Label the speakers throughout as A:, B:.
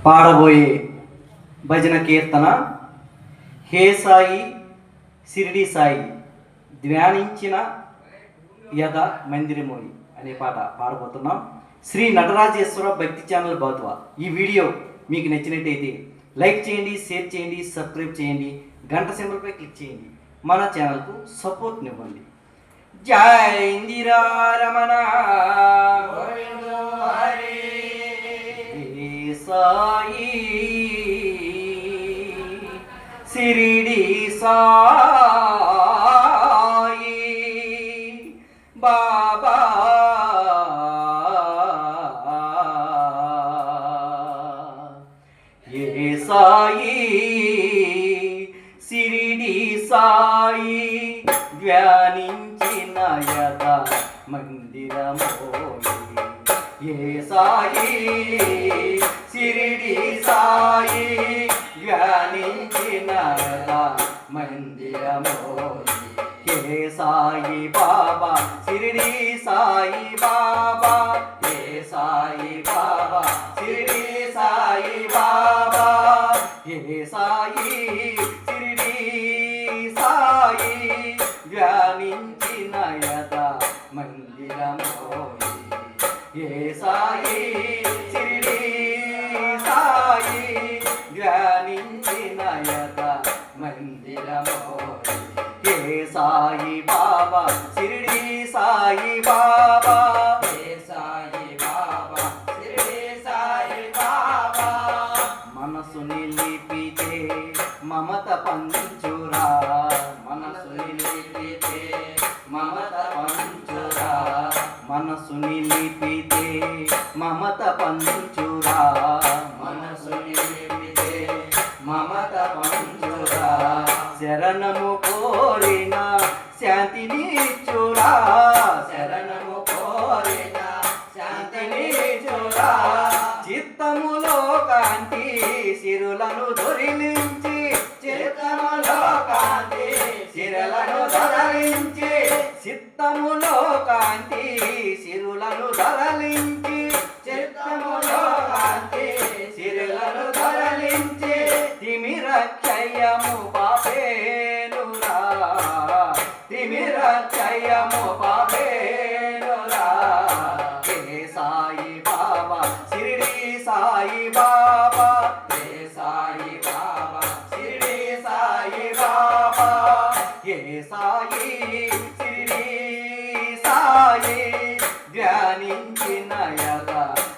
A: పాడబోయే భజన కీర్తన హే సాయి షిరిడి సాయి ధ్యానించిన యథ మందిరమోయి అనే పాట పాడబోతున్నాం. శ్రీ నటరాజేశ్వర భక్తి ఛానల్ బాతువా. ఈ వీడియో మీకు నచ్చినట్టయితే లైక్ చేయండి, షేర్ చేయండి, సబ్స్క్రైబ్ చేయండి, గంట సింబల్పై క్లిక్ చేయండి. మన ఛానల్కు సపోర్ట్నివ్వండి. జై ఇందిరా రమణ సాయి షిరిడి సాయి బాబా ఏ సాయి షిరిడి సాయి ధ్యానించిన యథ మందిరమోయి. ఏ సాయి షిరిడి సాయి ధ్యానించిన యథ మందిరమోయి. ఏ సాయి బాబా షిరిడి సాయి బాబా. ఏ సాయి బాబా షిరిడి సాయి బాబా. ఏ సాయి షిరిడి సాయి ధ్యానించిన యథ మందిరమోయి. ఏ సాయి షిరిడి సాయి ధ్యానించిన యథ మందిరమోయి. ఏ సాయి బాబా షిరిడి సాయి బాబా. ఏ సాయి బాబా షిరిడి సాయి బాబా. మనసు నిలిపితే మమత పంచురా, మనసు నిలిపితే మమత పంచురా, మనసు నిలిపితే మమత పంచురా, మనసు నిలిపితే మమత పంచురా. శరణము కోరిన శాంతినిచ్చురా, శరణము కోరిన శాంతినిచ్చురా. చిత్తములో కాంతి సిరులను దొరిలించి, చిత్తములో కాంతి సిరులను దొరలించి, చిత్తములో కాంతి సిరులను దొరలించి, చిత్తములో కాంతి సిరులను దొరలించి. తిమిరక్షయము పాపేనురా, తిమిరక్షయము పాపేనురా. ఏ సాయి బాబా షిరిడి సాయి బాబా. ఏ సాయి బాబా షిరిడి సాయి బాబా. ఏ సాయి షిరిడి సాయి ధ్యానించిన యథ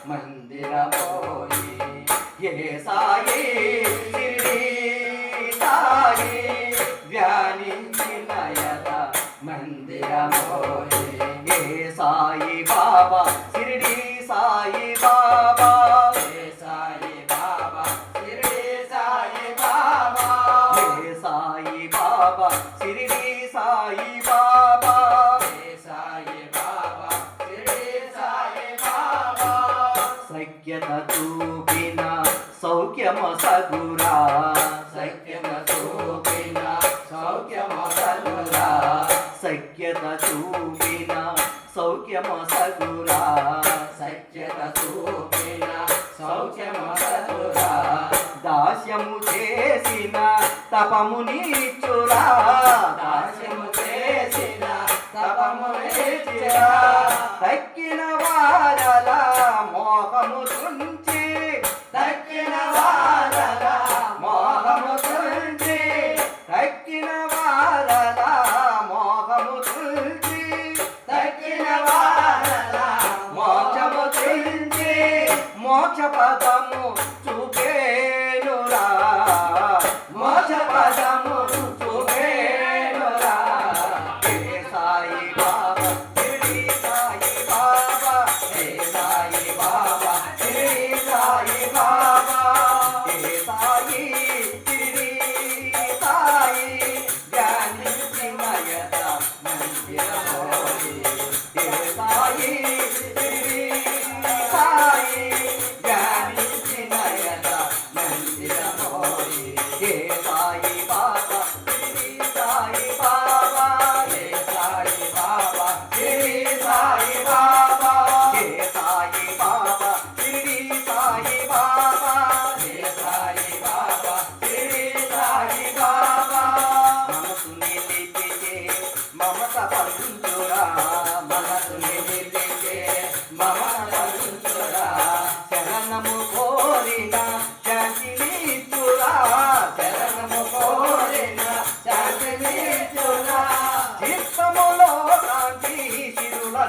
A: మందిరమోయి. ఏ సాయి షిరిడి సాయి ధ్యానించిన యథ మందిరమోయి. ఏ సాయి బాబా షిరిడి సాయి బాబా. ఏ సాయి బాబా షిరిడి సాయి బాబా. ఏ సాయి బాబా షిరిడి సాయి బాబా. ఏ సాయి బాబా షిరిడి సాయి బాబా. సఖ్యత చూపిన సౌఖ్యమ సగురా, సఖ్యమ చూపిన సౌఖ్యమ సగురా. సఖ్యత చూపిన సౌఖ్యమ సగురా, సఖ్యత చూపిన సౌఖ్యమ సగురా. దాస్యము చేసిన తపమునిచ్చురా, దాస్యము చేసిన తపమునిచ్చురా. తక్కిన వారల మోహము తుంచి, తక్కిన వారల మోహము తుంచి, తక్కిన వారల మోహము తుంచి, తక్కిన వారల మోక్షము తుంచి. మోక్ష పదము చూపేనురా, మోక్ష పదము చూపేనురా. ఏ సాయి బాబా షిరిడి సాయి బాబా. ఏ సాయి బాబా షిరిడి సాయి బాబా. ఏ సాయి షిరిడి సాయి ధ్యానించిన యథ మందిరమోయి. ఏ సాయి షిరిడి సాయి ధ్యానించిన యథ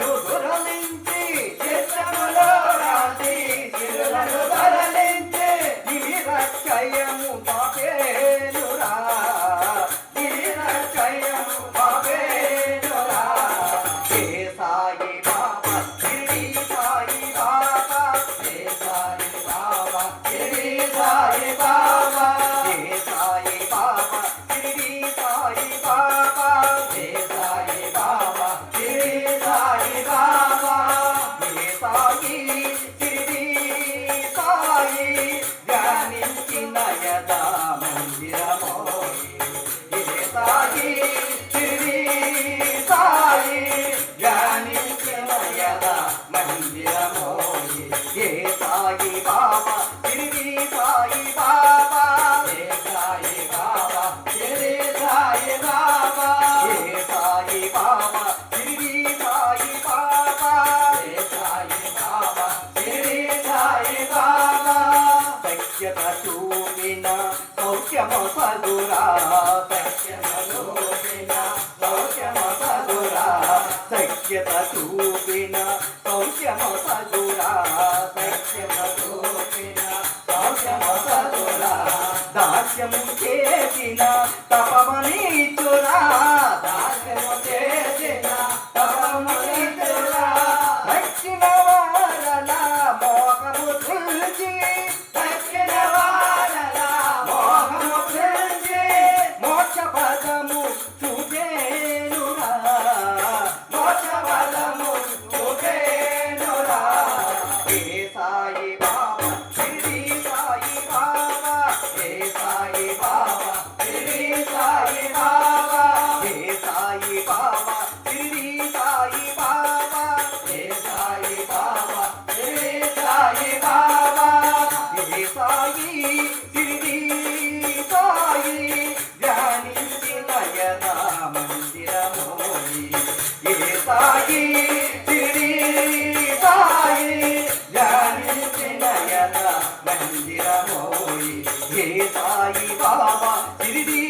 A: సిరులను దొరలించి చిత్తములో రాసి సిరులను దొరలించి నిరక్షయము పాపేనురా నిరక్షయము పాపేనురా హే సాయి బాబా షిరిడి సాయి బాబా హే సాయి బాబా షిరిడి సాయి బాబా హే సాయి బాబా షిరిడి సాయి బాబా హే సాయి బాబా షిరిడి సాయి బాబా హే సాయి షిరిడి సాయి ధ్యానించిన యదా మందిరమోయి హే సాయి షిరిడి సాయి ధ్యానించిన యదా మందిరమోయి హే సాయి బాబా షిరిడి సాయి బాబా హే సాయి బాబా షిరిడి సాయి బాబా హే సాయి బాబా షిరిడి సాయి బాబా హే సాయి బాబా షిరిడి సాయి బాబా సత్యత చూపిన సౌఖ్యమ సగురా సత్యమ చూపిన సౌఖ్యమ సగురా సత్యత చూపిన సౌఖ్యమ సగురా సత్యమ చూపిన సౌఖ్యమ సగురా దాస్యము చేసిన తపమనీచురా దాస్యము చేసిన తపమనీచురా దక్షిణ వారల మోహము తుల్చి దక్షిణ వారల మోహము తుల్చి మోక్ష పదము చూపేనురా మోక్ష పదము చూపేనురా హే సాయి బాబా షిరిడి సాయి బాబా హే సాయి బాబా షిరిడి సాయి బాబా హే సాయి బాబా షిరిడి సాయి బాబా హే సాయి బాబా షిరిడి సాయి బాబా హే సాయి షిరిడి సాయి ధ్యానించిన యదా మందిరమోయి హే సాయి షిరిడి సాయి ధ్యానించిన యదా మందిరమోయి హే సాయి బాబా షిరిడి